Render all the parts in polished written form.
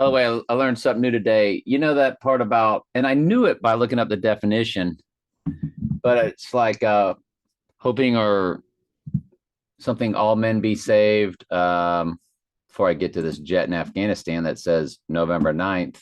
By the way, I learned something new today. You know that part about, and I knew it by looking up the definition, but it's like hoping or something all men be saved. Before I get to this jet in Afghanistan that says November 9th,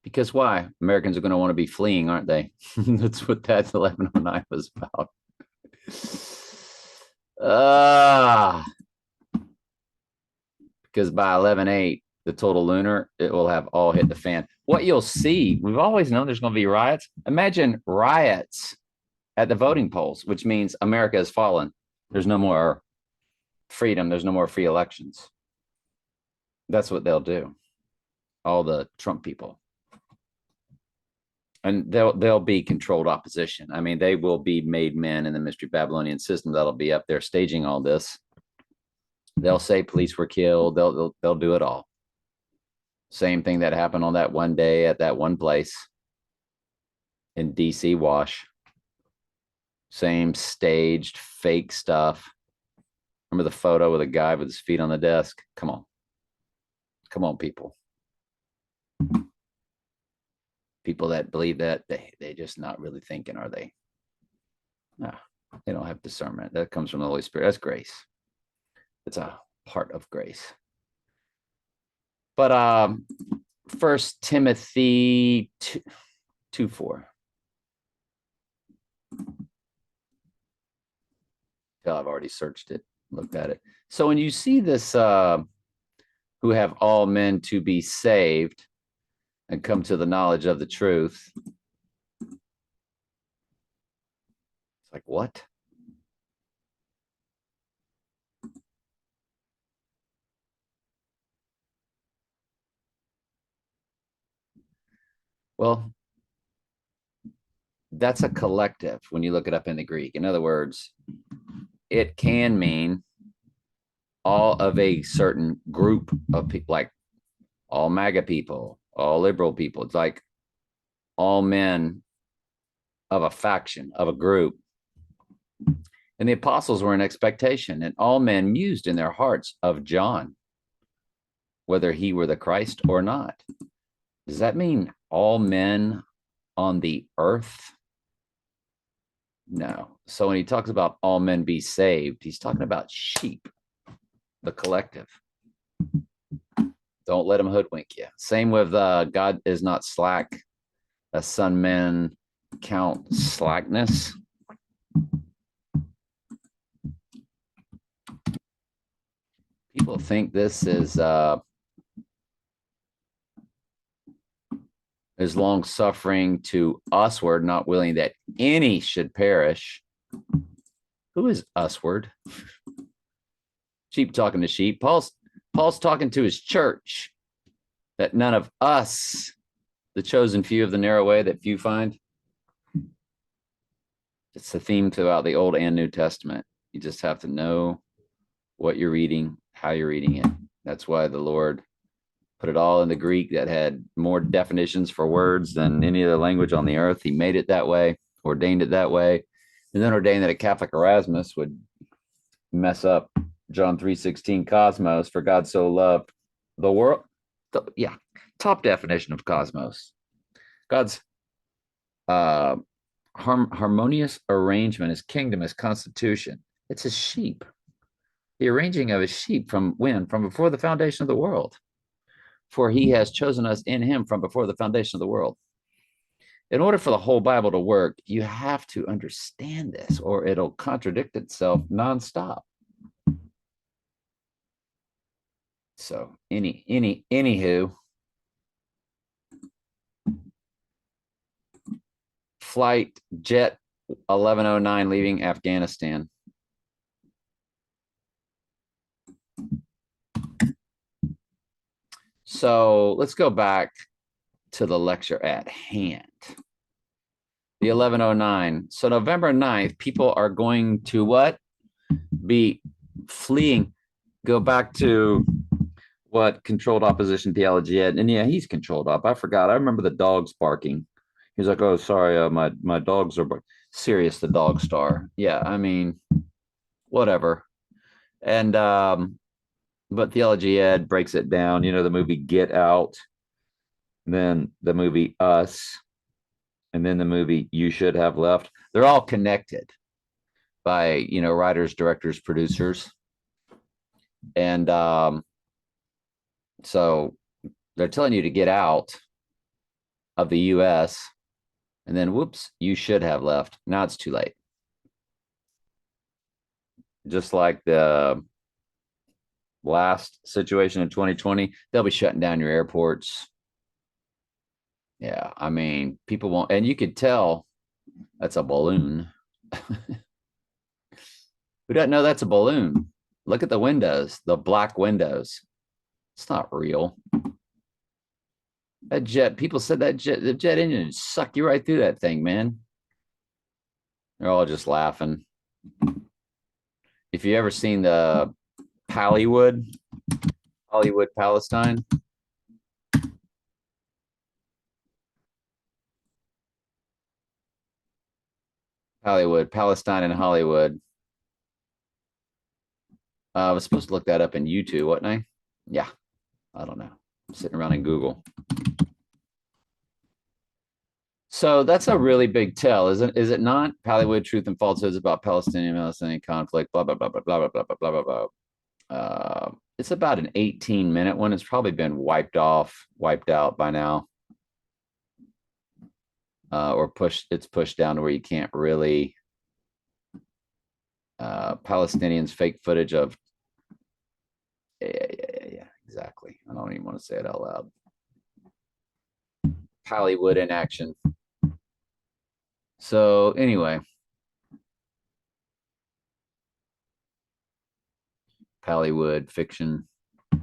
because why? Americans are going to want to be fleeing, aren't they? That's what that 1109 was about. Uh, because by 11/8, the total lunar, it will have all hit the fan. What you'll see, we've always known there's going to be riots. Imagine riots at the voting polls, which means America has fallen. There's no more freedom. There's no more free elections. That's what they'll do. All the Trump people, and they'll be controlled opposition. I mean, they will be made men in the mystery Babylonian system that'll be up there staging all this. They'll say police were killed. They'll do it all. Same thing that happened on that one day at that one place in DC Wash. Same staged fake stuff. Remember the photo with a guy with his feet on the desk? Come on. Come on, people. People that believe that, they just not really thinking, are they? No, they don't have discernment. That comes from the Holy Spirit. That's grace. It's a part of grace. But First Timothy 2:4. I've already searched it, looked at it. So when you see this, who have all men to be saved and come to the knowledge of the truth, it's like, what? Well, that's a collective when you look it up in the Greek. In other words, it can mean all of a certain group of people, like all MAGA people, all liberal people. It's like all men of a faction, of a group. And the apostles were in expectation, and all men mused in their hearts of John, whether he were the Christ or not. Does that mean all men on the earth? No. So when he talks about all men be saved, he's talking about sheep, the collective. Don't let him hoodwink you. Same with God is not slack, as some men count slackness. People think this is long suffering to usward, not willing that any should perish. Who is usward? Sheep talking to sheep. Paul's talking to his church, that none of us, the chosen few of the narrow way that few find. It's the theme throughout the Old and New Testament. You just have to know what you're reading, how you're reading it. That's why the Lord put it all in the Greek that had more definitions for words than any other language on the earth. He made it that way, ordained it that way, and then ordained that a Catholic Erasmus would mess up John 3:16 cosmos, for God so loved the world. Yeah, top definition of cosmos. God's harmonious arrangement, his kingdom, his constitution. It's his sheep. The arranging of his sheep from when? From before the foundation of the world. For he has chosen us in him from before the foundation of the world. In order for the whole Bible to work, you have to understand this, or it'll contradict itself nonstop. So anywho, flight jet 1109 leaving Afghanistan. So let's go back to the lecture at hand. The 1109. So November 9th, people are going to what? Be fleeing. Go back to what controlled opposition theology had. And yeah, he's controlled up. I forgot. I remember the dogs barking. He's like, oh, sorry, my dogs are Sirius, the dog star. Yeah, I mean, whatever. And but theology ed breaks it down. You know, the movie Get Out. then the movie Us, and then the movie You Should Have Left. They're all connected by, writers, directors, producers. And so they're telling you to get out of the US, and then whoops, you should have left. Now it's too late. Just like the last situation in 2020, they'll be shutting down your airports. Yeah, I mean, people won't, and you could tell that's a balloon. Who doesn't know that's a balloon? Look at the windows, the black windows. It's not real. That jet, people said the jet engine would suck you right through that thing, man. They're all just laughing. If you ever seen the Hollywood, Palestine, Palestine and Hollywood. I was supposed to look that up in YouTube, wasn't I? Yeah, I don't know. I'm sitting around in Google. So that's a really big tell, isn't is it not? Hollywood Truth and Falsehoods about Palestinian conflict, blah, blah, blah, blah, blah, blah, blah, blah, blah, blah. It's about an 18-minute one. It's probably been wiped out by now. Or it's pushed down to where you can't really Palestinians fake footage of yeah, exactly. I don't even want to say it out loud. Hollywood in action. So anyway, Hollywood fiction. I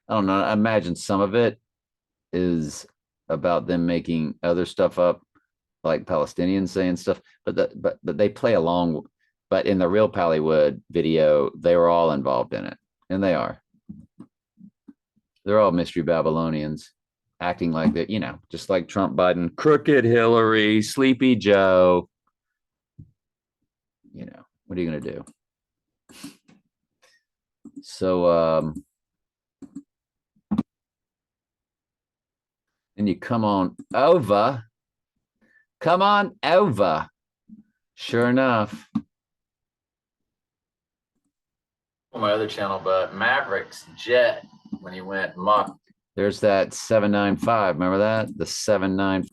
don't know. I imagine some of it is about them making other stuff up, like Palestinians saying stuff, but they play along. But in the real Hollywood video, they were all involved in it, and they are. They're all mystery Babylonians, acting like that, just like Trump, Biden, crooked Hillary, Sleepy Joe. What are you going to do? So, and you come on over. Come on over. Sure enough. On my other channel, but Maverick's jet, when he went Mach, there's that 795. Remember that? The 795.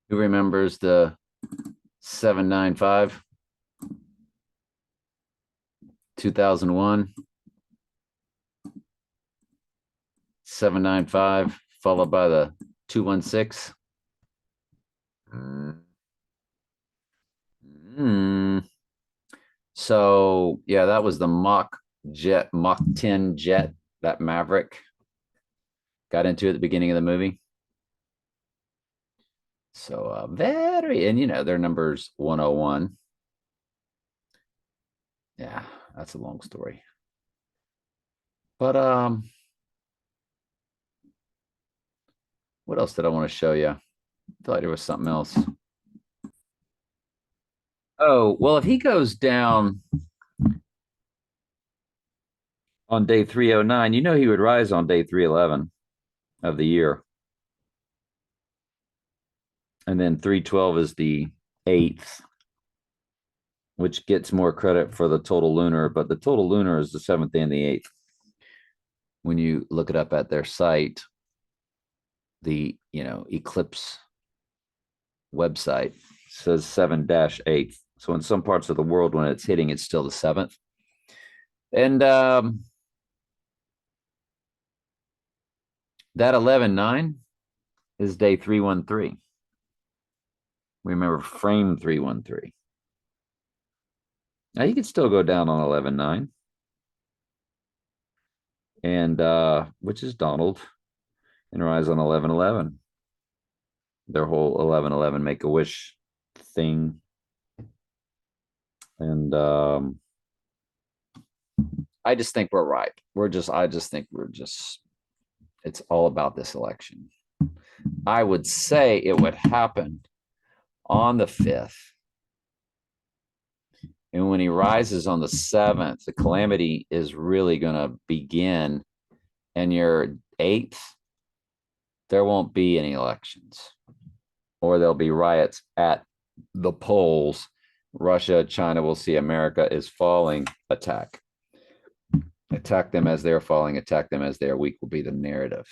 Who remembers the 795? 2001. 795, followed by the 216. So yeah, that was the Mach 10 jet that Maverick got into at the beginning of the movie. So very, and their number's 101. Yeah, that's a long story. But what else did I want to show you? I feel like there was something else. Oh, well, if he goes down on day 309, he would rise on day 311 of the year. And then 312 is the 8th, which gets more credit for the total lunar, but the total lunar is the 7th and the 8th. When you look it up at their site, the eclipse website says 7-8th. So in some parts of the world, when it's hitting, it's still the 7th. And that 11-9 is day 313. Remember frame 313. Now you can still go down on 11-9. And which is Donald, and rise on 11-11. Their whole 11-11 Make-A-Wish thing. And I just think we're right. I just think it's all about this election. I would say it would happen on the 5th. And when he rises on the 7th, the calamity is really going to begin. And your 8th there won't be any elections, or there'll be riots at the polls. Russia, China will see America is falling, attack. Attack them as they're falling, attack them as they're weak will be the narrative.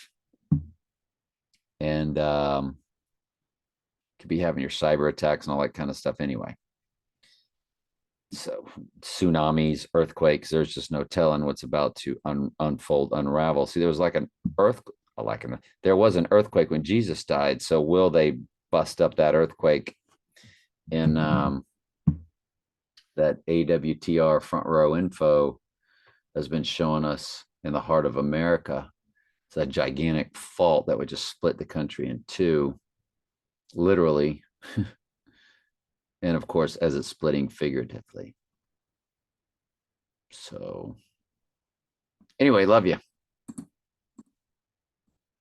And could be having your cyber attacks and all that kind of stuff anyway. So tsunamis, earthquakes, there's just no telling what's about to unfold, unravel. See, there was like an there was an earthquake when Jesus died. So will they bust up that earthquake in that AWTR front row info has been showing us in the heart of America? It's a gigantic fault that would just split the country in two, literally. And of course, as it's splitting figuratively. So anyway, love you.